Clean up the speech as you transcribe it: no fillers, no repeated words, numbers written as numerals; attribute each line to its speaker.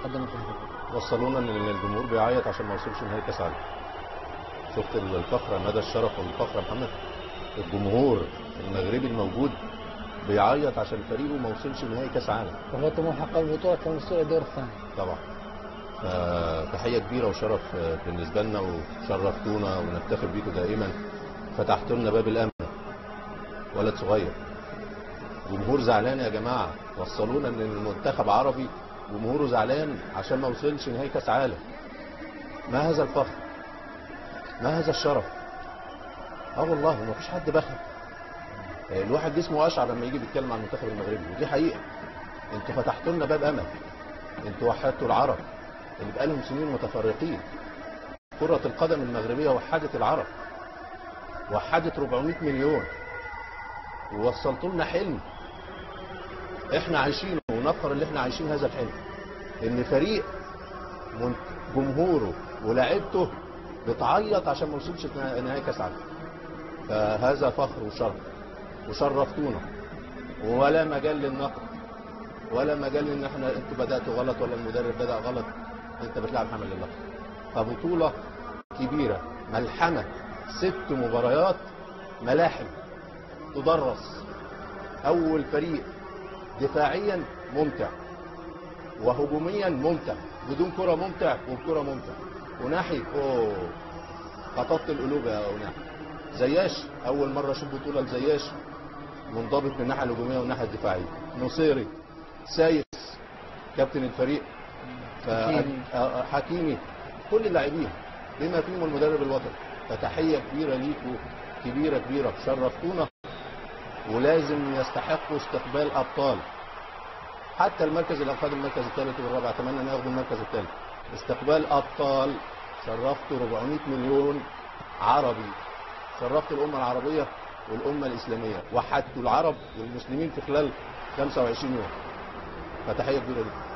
Speaker 1: قدمت الجمهور؟
Speaker 2: وصلونا ان الجمهور بيعيط عشان ما وصلش نهائي كاس عالم. شفت الفخر، مدى الشرف والفخر يا محمد. الجمهور المغربي الموجود بيعيط عشان فريقه ما وصلش نهائي كاس عالم.
Speaker 1: وهو طموح حقق البطوله كان وصول الدور الثاني.
Speaker 2: طبعا. تحيه كبيره وشرف بالنسبه لنا، وشرفتونا ونفتخر بيكم دائما. فتحتوا لنا باب الامل. ولد صغير. جمهور زعلان يا جماعه، وصلونا ان المنتخب عربي جمهوره زعلان عشان ما وصلش نهائي كاس عالم. ما هذا الفخر؟ ما هذا الشرف؟ والله ما فيش حد بخل. الواحد جسمه اشعر لما يجي بيتكلم عن المنتخب المغربي، ودي حقيقه. انتوا فتحتوا لنا باب امل. انتوا وحدتوا العرب اللي بقالهم سنين متفرقين. كرة القدم المغربية وحدت العرب، وحدت 400 مليون، ووصلتوا لنا حلم احنا عايشينه، ونفخر اللي احنا عايشين هذا الحلم، ان فريق جمهوره ولاعيبته بتعيط عشان ما وصلش نهائي كاس عالم. فهذا فخر وشرف، وشرفتونا، ولا مجال للنقد، ولا مجال ان احنا انتوا بداتوا غلط ولا المدرب بدا غلط. انت بتلعب حمل لله. فبطوله كبيره، ملحمه، 6 مباريات ملاحم تدرس. اول فريق دفاعيا ممتع، وهجوميا ممتع، بدون كره ممتع، وبكره ممتع. وناحي خططت القلوب يا وناحي. زياش اول مره اشوف بطوله لزياش منضبط من الناحيه الهجوميه والناحيه الدفاعيه. نصيري، سايس كابتن الفريق، حكيمي، كل اللاعبين بما فيهم المدرب الوطني. فتحيه كبيره ليكم، كبيره كبيره، شرفتونا. ولازم يستحقوا استقبال ابطال. حتى المركز اللي اخذ المركز الثالث والرابع اتمنى ان ياخدوا المركز الثالث. استقبال ابطال. شرفتوا 400 مليون عربي، شرفتوا الامه العربيه والامه الاسلاميه، وحدتوا العرب والمسلمين في خلال 25 يوم. فتحيه كبيره ليكم.